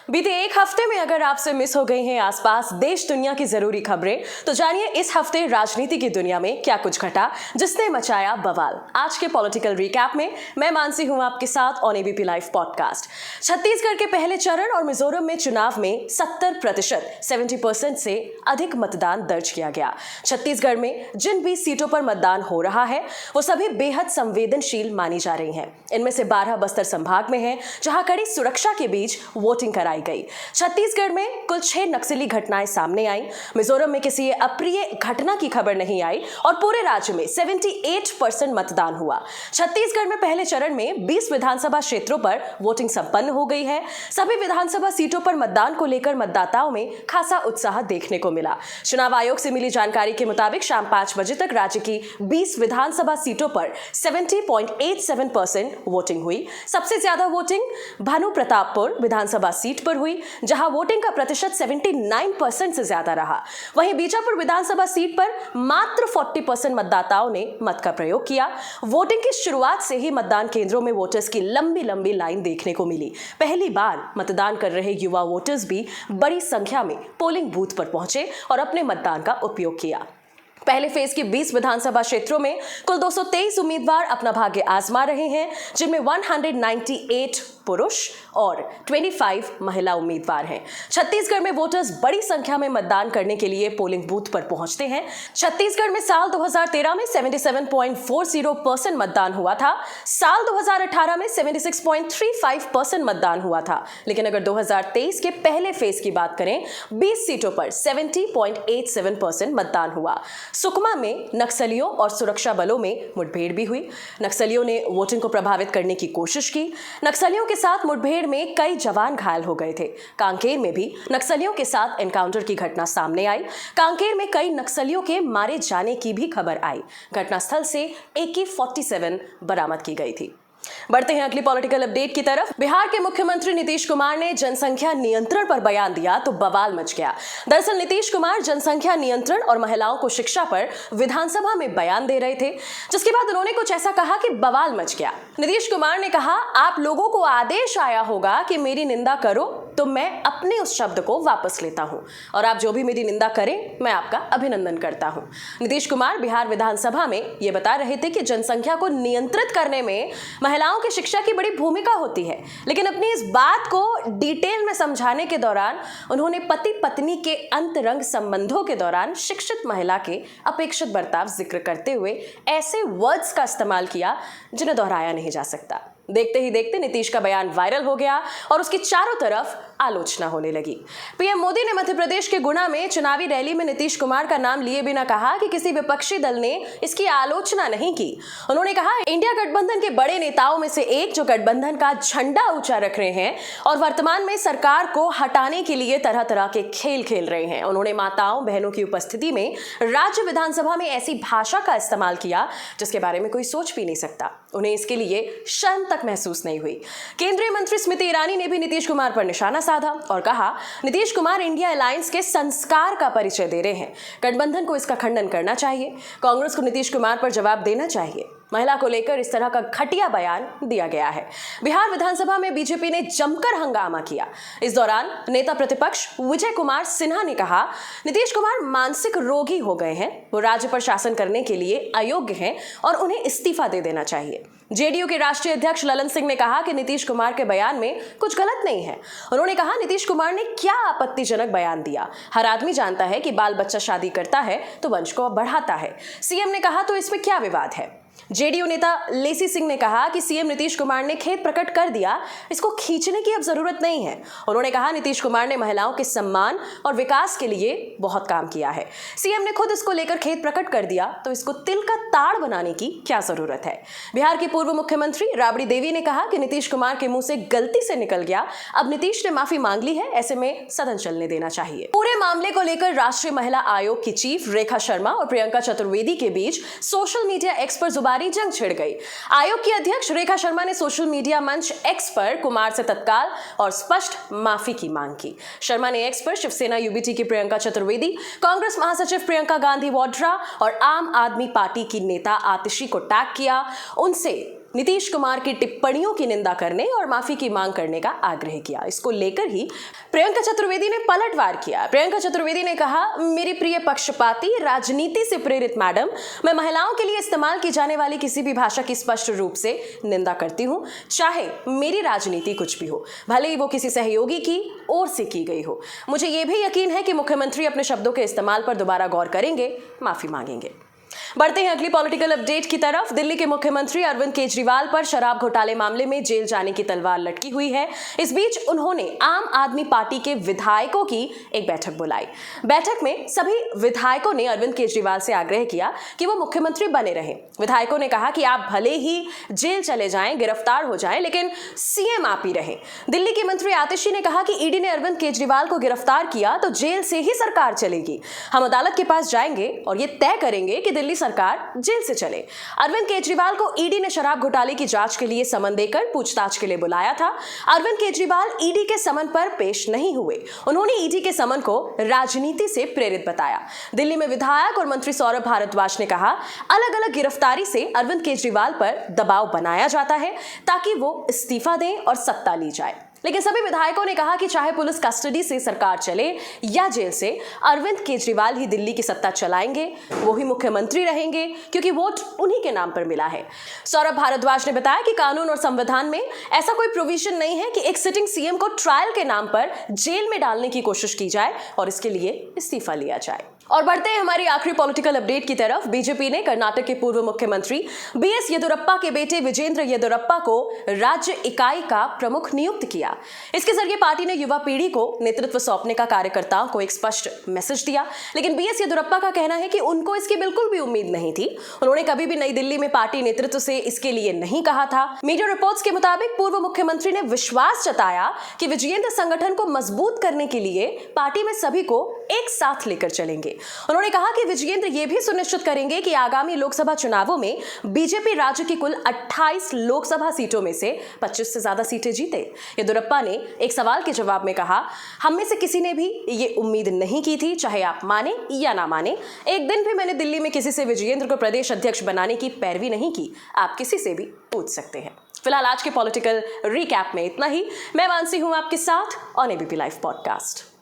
बीते एक हफ्ते में अगर आपसे मिस हो गई हैं आसपास देश दुनिया की जरूरी खबरें, तो जानिए इस हफ्ते राजनीति की दुनिया में क्या कुछ घटा जिसने मचाया बवाल। आज के पॉलिटिकल रिकैप में मैं मानसी हूं आपके साथ on ABP live podcast. Chhattisgarh के पहले चरण और मिजोरम में चुनाव में 70% से अधिक मतदान दर्ज किया गया। छत्तीसगढ़ में जिन भी सीटों पर मतदान हो रहा है वो सभी बेहद संवेदनशील मानी जा रही हैं। इनमें से 12 बस्तर संभाग में है, जहां कड़ी सुरक्षा के बीच वोटिंग कराई गई। छत्तीसगढ़ में कुल 6 नक्सली घटनाएं सामने आई। मिजोरम में किसी अप्रिय घटना की खबर नहीं आई और पूरे राज्य में 78% मतदान हुआ। छत्तीसगढ़ में पहले चरण में 20 विधानसभा क्षेत्रों पर वोटिंग संपन्न हो गई है। सभी विधानसभा सीटों पर मतदान को लेकर मतदाताओं में खासा उत्साह देखने को मिला। चुनाव आयोग से मिली जानकारी के मुताबिक शाम 5 बजे तक राज्य की 20 विधानसभा सीटों पर 70.87% वोटिंग हुई। सबसे ज्यादा वोटिंग भानु प्रतापपुर विधानसभा सीट पर हुई, जहां वोटिंग का प्रतिशत 79% से ज्यादा रहा। वहीं बीजापुर विधानसभा सीट पर मात्र 40% मतदाताओं ने मत का प्रयोग किया। वोटिंग की शुरुआत से ही मतदान केंद्रों में वोटर्स की लंबी लंबी लाइन देखने को मिली। पहली बार मतदान कर रहे युवा वोटर्स भी बड़ी संख्या में पोलिंग बूथ पर पहुंचे और अपने मतदान का उपयोग किया। पहले फेज की 20 विधानसभा क्षेत्रों में कुल 223 उम्मीदवार अपना भाग्य आजमा रहे हैं, जिनमें 198 पुरुष और 25 महिला उम्मीदवार हैं। छत्तीसगढ़ में वोटर्स बड़ी संख्या में मतदान करने के लिए पोलिंग बूथ पर पहुंचते हैं। छत्तीसगढ़ में साल 2013 में 77.40% मतदान हुआ था। साल 2018 में 76.35% मतदान हुआ था। लेकिन अगर 2023 के पहले फेज की बात करें, 20 सीटों पर 70.87% मतदान हुआ। सुकमा में नक्सलियों और सुरक्षा बलों में मुठभेड़ भी हुई। नक्सलियों ने वोटिंग को प्रभावित करने की कोशिश की। नक्सलियों के साथ मुठभेड़ में कई जवान घायल हो गए थे। कांकेर में भी नक्सलियों के साथ एनकाउंटर की घटना सामने आई। कांकेर में कई नक्सलियों के मारे जाने की भी खबर आई। घटनास्थल से AK-47 बरामद की गई थी। बढ़ते हैं अगली पॉलिटिकल अपडेट की तरफ। बिहार के मुख्यमंत्री नीतीश कुमार ने जनसंख्या नियंत्रण पर बयान दिया तो बवाल मच गया। दरअसल नीतीश कुमार जनसंख्या नियंत्रण और महिलाओं को शिक्षा पर विधानसभा में बयान दे रहे थे, जिसके बाद उन्होंने कुछ ऐसा कहा कि बवाल मच गया। नीतीश कुमार ने कहा, आप लोगों को आदेश आया होगा कि मेरी निंदा करो तो मैं अपने उस शब्द को वापस लेता हूं, और आप जो भी मेरी निंदा करें मैं आपका अभिनंदन करता हूं। नीतीश कुमार बिहार विधानसभा में यह बता रहे थे कि जनसंख्या को नियंत्रित करने में महिलाओं की शिक्षा की बड़ी भूमिका होती है, लेकिन अपनी इस बात को डिटेल में समझाने के दौरान उन्होंने पति पत्नी के अंतरंग संबंधों के दौरान शिक्षित महिला के अपेक्षित बर्ताव जिक्र करते हुए ऐसे वर्ड्स का इस्तेमाल किया जिन्हें दोहराया नहीं जा सकता। देखते ही देखते नीतीश का बयान वायरल हो गया और उसकी चारों तरफ आलोचना होने लगी। पीएम मोदी ने मध्य प्रदेश के गुना में चुनावी रैली में नीतीश कुमार का नाम लिए बिना कहा कि किसी विपक्षी दल ने इसकी आलोचना नहीं की। उन्होंने कहा, इंडिया गठबंधन के बड़े नेताओं में से एक जो गठबंधन का झंडा ऊंचा रख रहे हैं और वर्तमान में सरकार को हटाने के लिए तरह तरह के खेल खेल रहे हैं। उन्होंने माताओं बहनों की उपस्थिति में राज्य विधानसभा में ऐसी भाषा का इस्तेमाल किया जिसके बारे में कोई सोच भी नहीं सकता। उन्हें इसके लिए शर्म तक महसूस नहीं हुई। केंद्रीय मंत्री स्मृति ईरानी ने भी नीतीश कुमार पर निशाना साधा और कहा, नीतीश कुमार इंडिया अलायंस के संस्कार का परिचय दे रहे हैं। गठबंधन को इसका खंडन करना चाहिए। कांग्रेस को नीतीश कुमार पर जवाब देना चाहिए। महिला को लेकर इस तरह का घटिया बयान दिया गया है। बिहार विधानसभा में बीजेपी ने जमकर हंगामा किया। इस दौरान नेता प्रतिपक्ष विजय कुमार सिन्हा ने कहा, नीतीश कुमार मानसिक रोगी हो गए हैं, वो राज्य पर शासन करने के लिए अयोग्य हैं और उन्हें इस्तीफा दे देना चाहिए। जेडीयू के राष्ट्रीय अध्यक्ष ललन सिंह ने कहा कि नीतीश कुमार के बयान में कुछ गलत नहीं है। उन्होंने कहा, नीतीश कुमार ने क्या आपत्तिजनक बयान दिया। हर आदमी जानता है कि बाल बच्चा शादी करता है तो वंश को बढ़ाता है। सीएम ने कहा, तो इसमें क्या विवाद है। जेडीयू नेता लेसी सिंह ने कहा कि सीएम नीतीश कुमार ने खेद प्रकट कर दिया, इसको खींचने की अब जरूरत नहीं है। उन्होंने कहा, नीतीश कुमार ने महिलाओं के सम्मान और विकास के लिए बहुत काम किया है। सीएम ने खुद इसको लेकर खेद प्रकट कर दिया तो इसको तिल का ताड़ बनाने की क्या जरूरत है। बिहार की पूर्व मुख्यमंत्री राबड़ी देवी ने कहा कि नीतीश कुमार के मुंह से गलती से निकल गया, अब नीतीश ने माफी मांग ली है, ऐसे में सदन चलने देना चाहिए। पूरे मामले को लेकर राष्ट्रीय महिला आयोग की चीफ रेखा शर्मा और प्रियंका चतुर्वेदी के बीच सोशल मीडिया एक्स पर जुबानी जंग छिड़ गई। आयोग की अध्यक्ष रेखा शर्मा ने सोशल मीडिया मंच एक्स पर कुमार से तत्काल और स्पष्ट माफी की मांग की। शर्मा ने एक्स पर शिवसेना यूबीटी की प्रियंका चतुर्वेदी, कांग्रेस महासचिव प्रियंका गांधी वाड्रा और आम आदमी पार्टी की नेता आतिशी को टैग किया। उनसे नीतीश कुमार की टिप्पणियों की निंदा करने और माफी की मांग करने का आग्रह किया। इसको लेकर ही प्रियंका चतुर्वेदी ने पलटवार किया। प्रियंका चतुर्वेदी ने कहा, मेरी प्रिय पक्षपाती राजनीति से प्रेरित मैडम, मैं महिलाओं के लिए इस्तेमाल की जाने वाली किसी भी भाषा की स्पष्ट रूप से निंदा करती हूं, चाहे मेरी राजनीति कुछ भी हो, भले ही वो किसी सहयोगी की ओर से की गई हो। मुझे यह भी यकीन है कि मुख्यमंत्री अपने शब्दों के इस्तेमाल पर दोबारा गौर करेंगे, माफी मांगेंगे। बढ़ते हैं अगली पॉलिटिकल अपडेट की तरफ। दिल्ली के मुख्यमंत्री अरविंद केजरीवाल पर शराब घोटाले मामले में जेल जाने की तलवार लटकी हुई है। इस बीच उन्होंने आम आदमी पार्टी के विधायकों की एक बैठक बुलाई। बैठक में सभी विधायकों ने अरविंद केजरीवाल से आग्रह किया कि वो मुख्यमंत्री बने रहें। विधायकों ने कहा कि आप भले ही जेल चले जाएं, गिरफ्तार हो जाएं, लेकिन सीएम आप ही रहें। दिल्ली के मंत्री आतिशी ने कहा कि ईडी ने अरविंद केजरीवाल को गिरफ्तार किया तो जेल से ही सरकार चलेगी। हम अदालत के पास जाएंगे और ये तय करेंगे कि दिल्ली सरकार जेल से चले। अरविंद केजरीवाल को ईडी ने शराब घोटाले की जांच के लिए समन देकर पूछताछ के लिए बुलाया था। अरविंद केजरीवाल ईडी के समन पर पेश नहीं हुए। उन्होंने ईडी के समन को राजनीति से प्रेरित बताया। दिल्ली में विधायक और मंत्री सौरभ भारद्वाज ने कहा, अलग अलग गिरफ्तारी से अरविंद केजरीवाल पर दबाव बनाया जाता है ताकि वो इस्तीफा दें और सत्ता ली जाए। लेकिन सभी विधायकों ने कहा कि चाहे पुलिस कस्टडी से सरकार चले या जेल से, अरविंद केजरीवाल ही दिल्ली की सत्ता चलाएंगे, वो ही मुख्यमंत्री रहेंगे, क्योंकि वोट उन्हीं के नाम पर मिला है। सौरभ भारद्वाज ने बताया कि कानून और संविधान में ऐसा कोई प्रोविजन नहीं है कि एक सिटिंग सीएम को ट्रायल के नाम पर जेल में डालने की कोशिश की जाए और इसके लिए इस्तीफा लिया जाए। और बढ़ते हैं हमारी आखिरी पॉलिटिकल अपडेट की तरफ। बीजेपी ने कर्नाटक के पूर्व मुख्यमंत्री बीएस येदियुरप्पा के बेटे विजेंद्र येदियुरप्पा को राज्य इकाई का प्रमुख नियुक्त किया। इसके जरिए पार्टी ने युवा पीढ़ी को नेतृत्व सौंपने का कार्यकर्ताओं को एक स्पष्ट मैसेज दिया। लेकिन बीएस येदियुरप्पा का कहना है कि उनको इसकी बिल्कुल भी उम्मीद नहीं थी। उन्होंने कभी भी नई दिल्ली में पार्टी नेतृत्व से इसके लिए नहीं कहा था। मीडिया रिपोर्ट्स के मुताबिक पूर्व मुख्यमंत्री ने विश्वास जताया कि विजेंद्र संगठन को मजबूत करने के लिए पार्टी में सभी को एक साथ लेकर चलेंगे। उन्होंने कहा कि विजेंद्र ये भी सुनिश्चित करेंगे कि आगामी लोकसभा चुनावों में बीजेपी राज्य की कुल 28 लोकसभा सीटों में से 25 से ज्यादा सीटें जीते। येदियुरप्पा ने एक सवाल के जवाब में कहा, हम में से किसी ने भी ये उम्मीद नहीं की थी, चाहे आप माने या ना माने। एक दिन भी मैंने दिल्ली में किसी से विजेंद्र को प्रदेश अध्यक्ष बनाने की पैरवी नहीं की। आप किसी से भी पूछ सकते हैं। फिलहाल आज के पॉलिटिकल रिकैप में इतना ही। मैं मानसी हूं आपके साथ ऑन एबीपी लाइव पॉडकास्ट।